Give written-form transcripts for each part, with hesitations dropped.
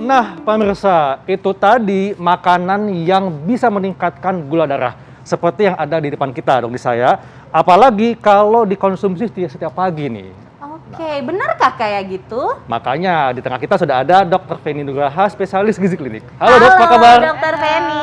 Nah, pemirsa, itu tadi makanan yang bisa meningkatkan gula darah. Seperti yang ada di depan kita dong, di saya. Apalagi kalau dikonsumsi setiap pagi nih. Oke, benarkah kayak gitu? Makanya di tengah kita sudah ada Dr. Feni Nugraha, spesialis gizi klinik. Halo dok, apa kabar? Dokter Feni.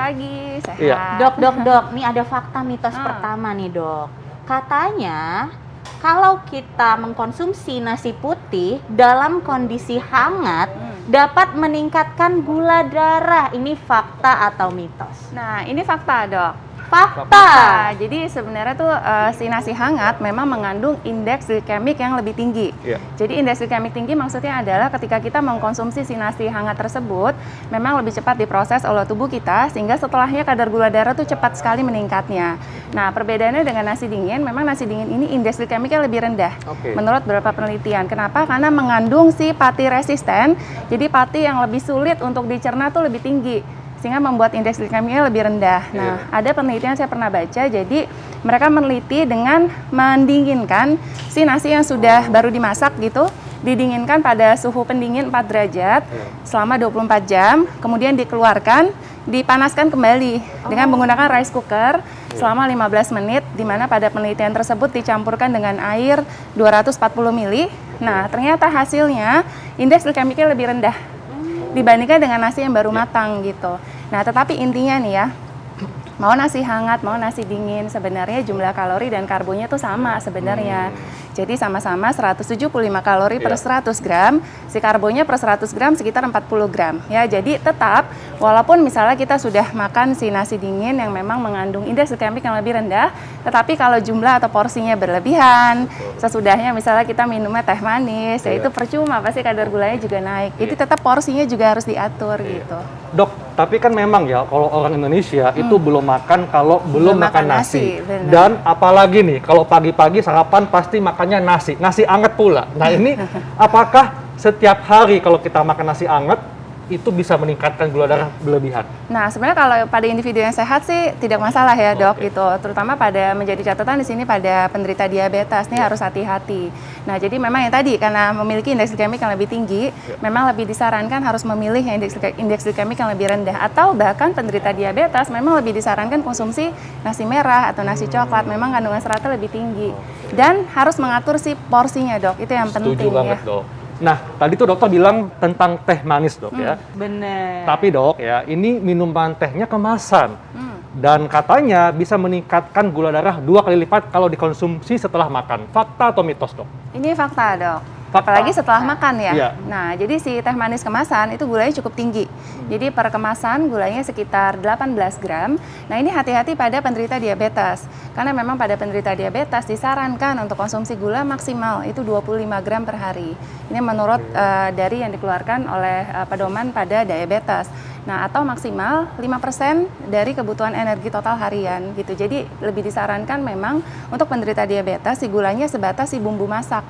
Pagi, sehat. Iya. Dok, nih ada fakta mitos pertama nih dok. Katanya kalau kita mengkonsumsi nasi putih dalam kondisi hangat dapat meningkatkan gula darah. Ini fakta atau mitos? Nah, ini fakta, Dok. Fakta. Jadi sebenarnya tuh si nasi hangat memang mengandung indeks glikemik yang lebih tinggi. Iya. Jadi indeks glikemik tinggi maksudnya adalah ketika kita mengkonsumsi si nasi hangat tersebut memang lebih cepat diproses oleh tubuh kita sehingga setelahnya kadar gula darah tuh cepat sekali meningkatnya. Nah, perbedaannya dengan nasi dingin, memang nasi dingin ini indeks glikemiknya lebih rendah. Oke. Menurut beberapa penelitian. Kenapa? Karena mengandung si pati resisten. Jadi pati yang lebih sulit untuk dicerna tuh lebih tinggi, sehingga membuat indeks glikemiknya lebih rendah. Nah, ada penelitian saya pernah baca, jadi mereka meneliti dengan mendinginkan si nasi yang sudah baru dimasak gitu, didinginkan pada suhu pendingin 4 derajat selama 24 jam, kemudian dikeluarkan, dipanaskan kembali dengan menggunakan rice cooker selama 15 menit, di mana pada penelitian tersebut dicampurkan dengan air 240 ml. Nah, ternyata hasilnya indeks glikemiknya lebih rendah dibandingkan dengan nasi yang baru matang gitu. Nah, tetapi intinya nih ya, mau nasi hangat, mau nasi dingin, sebenarnya jumlah kalori dan karbonya tuh sama sebenarnya. Jadi sama-sama 175 kalori per 100 gram, si karbonya per 100 gram sekitar 40 gram. Ya, jadi tetap, walaupun misalnya kita sudah makan si nasi dingin yang memang mengandung indeks glikemik yang lebih rendah, tetapi kalau jumlah atau porsinya berlebihan, sesudahnya misalnya kita minumnya teh manis, ya itu percuma, pasti kadar gulanya juga naik. Jadi tetap porsinya juga harus diatur gitu. Dok, tapi kan memang ya kalau orang Indonesia itu belum makan kalau belum makan nasi. benar. Dan apalagi nih kalau pagi-pagi sarapan pasti makannya nasi anget pula. Nah ini apakah setiap hari kalau kita makan nasi anget itu bisa meningkatkan gula darah berlebihan? Nah, sebenarnya kalau pada individu yang sehat sih tidak masalah ya, Dok, gitu. Terutama pada menjadi catatan di sini pada penderita diabetes nih harus hati-hati. Nah, jadi memang yang tadi karena memiliki indeks glikemik yang lebih tinggi, memang lebih disarankan harus memilih yang indeks glikemik yang lebih rendah, atau bahkan penderita diabetes memang lebih disarankan konsumsi nasi merah atau nasi coklat, memang kandungan seratnya lebih tinggi. Dan harus mengatur si porsinya, Dok. Itu yang penting. Setuju banget, Dok. Nah, tadi tuh dokter bilang tentang teh manis, dok ya. Bener. Tapi dok ya, ini minuman tehnya kemasan. Dan katanya bisa meningkatkan gula darah 2 kali lipat kalau dikonsumsi setelah makan. Fakta atau mitos, dok? Ini fakta, Dok. Fakta. Apalagi setelah makan ya. Iya. Nah, jadi si teh manis kemasan itu gulanya cukup tinggi. Jadi per kemasan gulanya sekitar 18 gram. Nah, ini hati-hati pada penderita diabetes. Karena memang pada penderita diabetes disarankan untuk konsumsi gula maksimal itu 25 gram per hari. Ini menurut dari yang dikeluarkan oleh pedoman pada diabetes. Nah, atau maksimal 5% dari kebutuhan energi total harian gitu. Jadi lebih disarankan memang untuk penderita diabetes si gulanya sebatas si bumbu masak.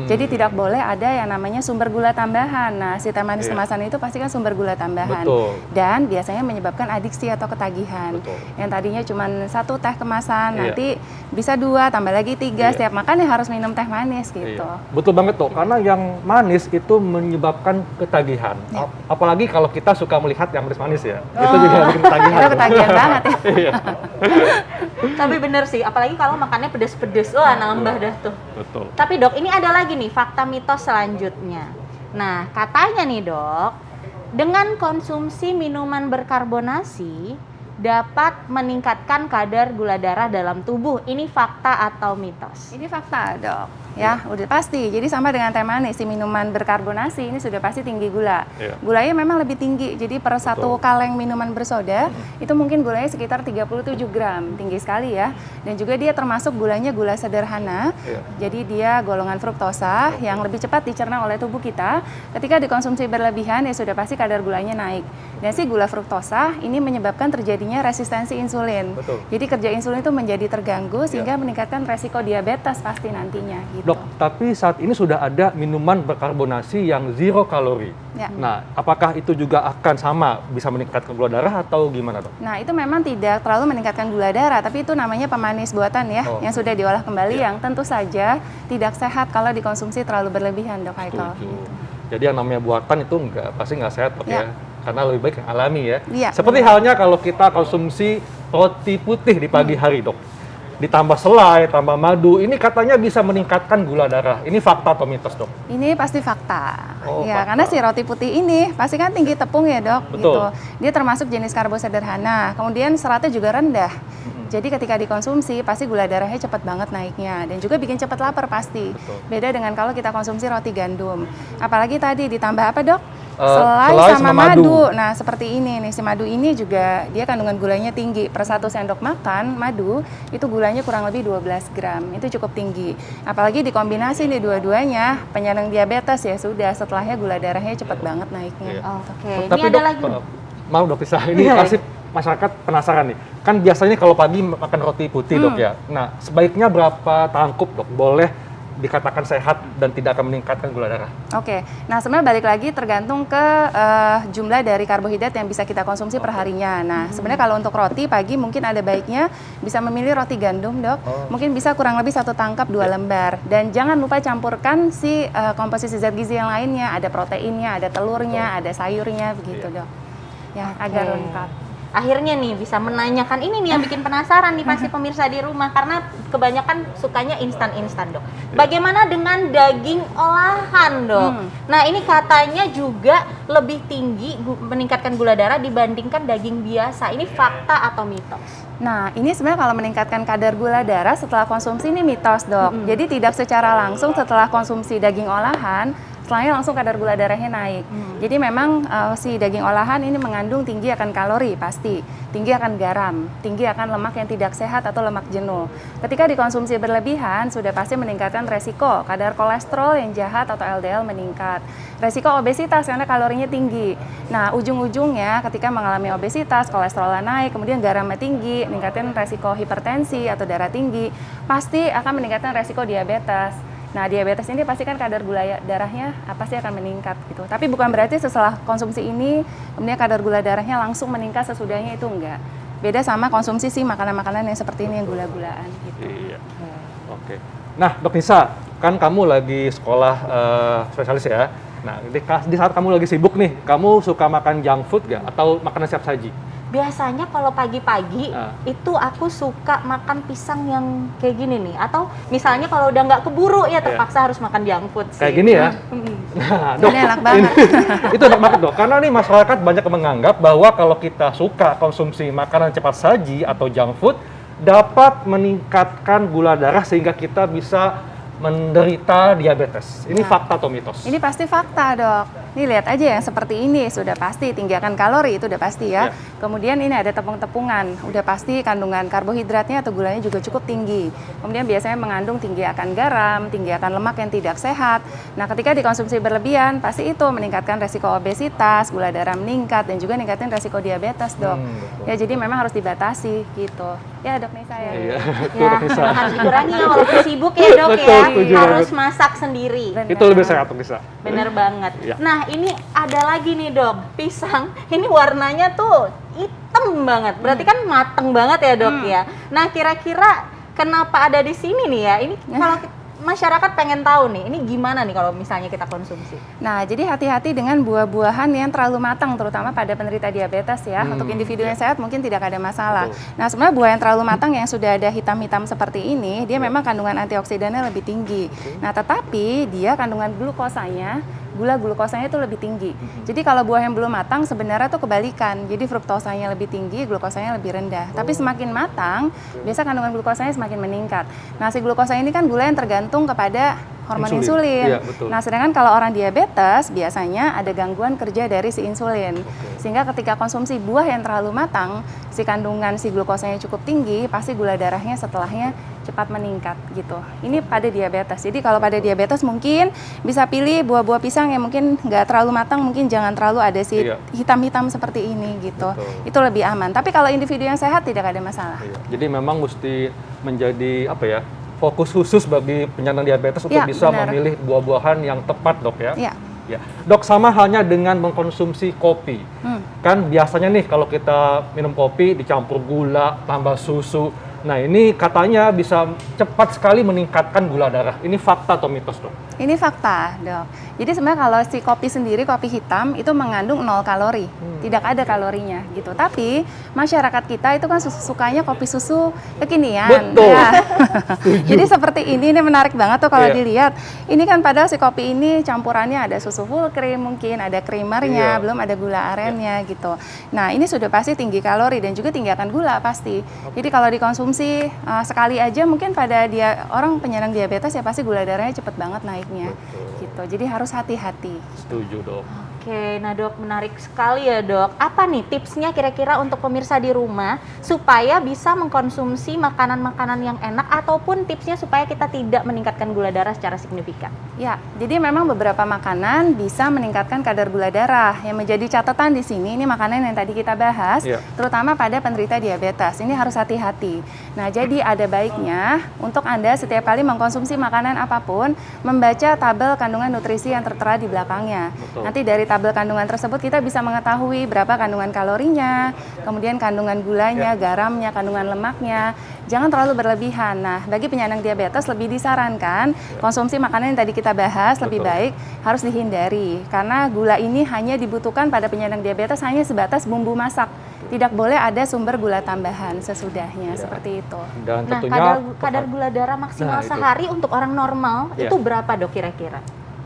Jadi tidak boleh ada yang namanya sumber gula tambahan. Nah, si teh manis kemasan itu pasti kan sumber gula tambahan. Betul. Dan biasanya menyebabkan adiksi atau ketagihan. Betul. Yang tadinya cuma 1 teh kemasan, nanti bisa 2, tambah lagi 3, setiap makan ya harus minum teh manis gitu. Iya. Betul banget dok, karena yang manis itu menyebabkan ketagihan. Apalagi kalau kita suka melihat yang manis-manis ya, itu juga bikin ketagihan. Itu ketagihan banget ya. Iya. Tapi bener sih, apalagi kalau makannya pedes-pedes, wah nambah dah tuh. Betul. Tapi dok, ini ada lagi nih fakta mitos selanjutnya. Nah, katanya nih dok, dengan konsumsi minuman berkarbonasi dapat meningkatkan kadar gula darah dalam tubuh. Ini fakta atau mitos? Ini fakta, Dok. Ya, udah pasti. Jadi sama dengan teh manis, si minuman berkarbonasi ini sudah pasti tinggi gula. Iya. Gulanya memang lebih tinggi. Jadi per 1 kaleng minuman bersoda itu mungkin gulanya sekitar 37 gram. Tinggi sekali ya. Dan juga dia termasuk gulanya gula sederhana. Iya. Jadi dia golongan fruktosa yang lebih cepat dicerna oleh tubuh kita. Ketika dikonsumsi berlebihan ya sudah pasti kadar gulanya naik. Dan si gula fruktosa ini menyebabkan terjadinya resistensi insulin. Betul. Jadi kerja insulin itu menjadi terganggu sehingga meningkatkan resiko diabetes pasti nantinya gitu. Dok, tapi saat ini sudah ada minuman berkarbonasi yang 0 kalori. Ya. Nah, apakah itu juga akan sama bisa meningkatkan gula darah atau gimana, dok? Nah, itu memang tidak terlalu meningkatkan gula darah, tapi itu namanya pemanis buatan ya, yang sudah diolah kembali yang tentu saja tidak sehat kalau dikonsumsi terlalu berlebihan, Dok Haikal. Setuju. Gitu. Jadi yang namanya buatan itu pasti nggak sehat dok ya. Karena lebih baik yang alami ya. Iya, Seperti halnya kalau kita konsumsi roti putih di pagi hari dok. Ditambah selai, tambah madu, ini katanya bisa meningkatkan gula darah. Ini fakta atau mitos dok? Ini pasti fakta. Oh, Ya, fakta. karena si roti putih ini pasti kan tinggi tepung ya dok. Betul. Gitu. Dia termasuk jenis karbo sederhana. Kemudian seratnya juga rendah. Jadi ketika dikonsumsi pasti gula darahnya cepat banget naiknya dan juga bikin cepat lapar pasti. Betul. Beda dengan kalau kita konsumsi roti gandum. Apalagi tadi ditambah apa dok? Selai sama sama madu. madu. Nah seperti ini nih, si madu ini juga dia kandungan gulanya tinggi. Per 1 sendok makan madu itu gulanya kurang lebih 12 gram. Itu cukup tinggi. Apalagi dikombinasi nih dua-duanya penyandang diabetes ya sudah, setelahnya gula darahnya cepat banget naiknya. Iya. Oke, ini Tapi ada dok, lagi. mau dok Lisa, ini Iya. pasti masyarakat penasaran nih. Kan biasanya kalau pagi makan roti putih dok ya. Nah sebaiknya berapa tangkup dok? Boleh dikatakan sehat dan tidak akan meningkatkan gula darah? Oke, nah sebenarnya balik lagi tergantung ke jumlah dari karbohidrat yang bisa kita konsumsi perharinya. Nah sebenarnya kalau untuk roti pagi mungkin ada baiknya bisa memilih roti gandum dok. Mungkin bisa kurang lebih 1 tangkap 2 lembar. Dan jangan lupa campurkan si komposisi zat gizi yang lainnya. Ada proteinnya, ada telurnya, ada sayurnya begitu dok. Ya agar lengkap. Akhirnya nih bisa menanyakan ini nih yang bikin penasaran nih pasti pemirsa di rumah karena kebanyakan sukanya instan-instan dok. Bagaimana dengan daging olahan dok? Nah ini katanya juga lebih tinggi meningkatkan gula darah dibandingkan daging biasa. Ini fakta atau mitos? Nah, ini sebenarnya kalau meningkatkan kadar gula darah setelah konsumsi ini mitos, dok. Jadi tidak secara langsung setelah konsumsi daging olahan, setelahnya langsung kadar gula darahnya naik. Jadi memang si daging olahan ini mengandung tinggi akan kalori pasti, tinggi akan garam, tinggi akan lemak yang tidak sehat atau lemak jenuh. Ketika dikonsumsi berlebihan, sudah pasti meningkatkan resiko kadar kolesterol yang jahat atau LDL meningkat. Resiko obesitas karena kalorinya tinggi. Nah, ujung-ujungnya ketika mengalami obesitas, kolesterolnya naik, kemudian garamnya tinggi, meningkatkan resiko hipertensi atau darah tinggi, pasti akan meningkatkan resiko diabetes. Nah, diabetes ini pasti kan kadar gula darahnya pasti akan meningkat gitu. Tapi bukan berarti setelah konsumsi ini kemudian kadar gula darahnya langsung meningkat sesudahnya, itu enggak. Beda sama konsumsi sih makanan-makanan yang seperti ini yang gula-gulaan gitu. Iya. Oke. Nah, Dok Nisa, kan kamu lagi sekolah spesialis ya. Nah, di saat kamu lagi sibuk nih, kamu suka makan junk food gak? Atau makanan siap saji? Biasanya kalau pagi-pagi itu aku suka makan pisang yang kayak gini nih. Atau misalnya kalau udah nggak keburu ya terpaksa harus makan junk food sih. Kayak gini ya? Nah, Dok, Ini enak banget. itu enak banget Dok. Karena nih masyarakat banyak yang menganggap bahwa kalau kita suka konsumsi makanan cepat saji atau junk food dapat meningkatkan gula darah sehingga kita bisa menderita diabetes. Ini fakta atau mitos? Ini pasti fakta, dok. Nih lihat aja yang seperti ini, sudah pasti tinggi akan kalori, itu udah pasti ya. Kemudian ini ada tepung-tepungan, udah pasti kandungan karbohidratnya atau gulanya juga cukup tinggi. Kemudian biasanya mengandung tinggi akan garam, tinggi akan lemak yang tidak sehat. Nah, ketika dikonsumsi berlebihan, pasti itu meningkatkan resiko obesitas, gula darah meningkat, dan juga meningkatkan resiko diabetes, dok. Ya, jadi memang harus dibatasi gitu. Ya, dok Nisa ya. Iya, Ya, harus dikurangi ya walaupun sibuk ya dok Betul, ya. setuju Harus banget. masak sendiri. Itu lebih sehat Dok Nisa. Bener banget. Iya. Nah ini ada lagi nih dok, pisang. Ini warnanya tuh hitam banget. Berarti kan mateng banget ya dok ya. Nah kira-kira kenapa ada di sini nih ya? Ini kalau masyarakat pengen tahu nih, ini gimana nih kalau misalnya kita konsumsi? Nah, jadi hati-hati dengan buah-buahan yang terlalu matang, terutama pada penderita diabetes ya. Untuk individu yang sehat mungkin tidak ada masalah. Nah, sebenarnya buah yang terlalu matang yang sudah ada hitam-hitam seperti ini, dia memang kandungan antioksidannya lebih tinggi. Nah, tetapi dia kandungan glukosanya, gula glukosanya itu lebih tinggi. Jadi kalau buah yang belum matang sebenarnya tuh kebalikan. Jadi fruktosanya lebih tinggi, glukosanya lebih rendah. Tapi semakin matang, biasa kandungan glukosanya semakin meningkat. Nah, si glukosa ini kan gula yang tergantung kepada hormon insulin. Iya, betul. Nah, sedangkan kalau orang diabetes biasanya ada gangguan kerja dari si insulin. Sehingga ketika konsumsi buah yang terlalu matang, si kandungan si glukosanya cukup tinggi, pasti gula darahnya setelahnya cepat meningkat gitu. Ini pada diabetes. Jadi kalau pada diabetes mungkin bisa pilih buah-buah pisang yang mungkin nggak terlalu matang, mungkin jangan terlalu ada si hitam-hitam seperti ini gitu. Betul. Itu lebih aman. Tapi kalau individu yang sehat tidak ada masalah. Iya. Jadi memang mesti menjadi fokus khusus bagi penyandang diabetes untuk bisa memilih buah-buahan yang tepat dok ya. Iya. Ya. Dok, sama halnya dengan mengkonsumsi kopi. Kan biasanya nih kalau kita minum kopi dicampur gula, tambah susu. Nah, ini katanya bisa cepat sekali meningkatkan gula darah. Ini fakta atau mitos, Dok? Ini fakta, Dok. Jadi sebenarnya kalau si kopi sendiri, kopi hitam itu mengandung 0 kalori, tidak ada kalorinya gitu. Tapi masyarakat kita itu kan sukanya kopi susu kekinian. Betul. Ya. Jadi seperti ini menarik banget tuh kalau Iya. dilihat. Ini kan padahal si kopi ini campurannya ada susu full cream mungkin, ada creamernya, Iya. belum ada gula arennya gitu. Nah ini sudah pasti tinggi kalori dan juga tinggi akan gula pasti. Jadi kalau dikonsumsi sekali aja mungkin pada orang penyandang diabetes ya pasti gula darahnya cepet banget naiknya. Betul. Gitu. Jadi harus hati-hati. Setuju, Dok. Oke, nah Dok, menarik sekali ya Dok. Apa nih tipsnya kira-kira untuk pemirsa di rumah supaya bisa mengkonsumsi makanan-makanan yang enak ataupun tipsnya supaya kita tidak meningkatkan gula darah secara signifikan? Ya, jadi memang beberapa makanan bisa meningkatkan kadar gula darah. Yang menjadi catatan di sini ini makanan yang tadi kita bahas, Iya. terutama pada penderita diabetes. Ini harus hati-hati. Nah, jadi ada baiknya untuk Anda setiap kali mengkonsumsi makanan apapun membaca tabel kandungan nutrisi yang tertera di belakangnya. Betul. Nanti dari tabel kandungan tersebut kita bisa mengetahui berapa kandungan kalorinya, kemudian kandungan gulanya, garamnya, kandungan lemaknya. Jangan terlalu berlebihan. Nah, bagi penyandang diabetes lebih disarankan konsumsi makanan yang tadi kita bahas lebih Betul. baik harus dihindari karena gula ini hanya dibutuhkan pada penyandang diabetes hanya sebatas bumbu masak. Tidak boleh ada sumber gula tambahan sesudahnya seperti itu. Dan Nah, tentunya kadar gula darah maksimal Nah, itu. sehari untuk orang normal Iya. itu berapa Dok kira-kira?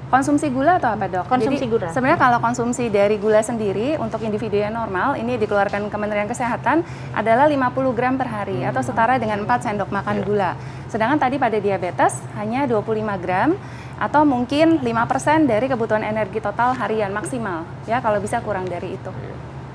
Konsumsi gula atau apa, Dok? Konsumsi Jadi, gula. sebenarnya kalau konsumsi dari gula sendiri untuk individu yang normal, ini dikeluarkan Kementerian Kesehatan adalah 50 gram per hari atau setara dengan 4 sendok makan gula. Sedangkan tadi pada diabetes hanya 25 gram atau mungkin 5% dari kebutuhan energi total harian maksimal. Ya, kalau bisa kurang dari itu.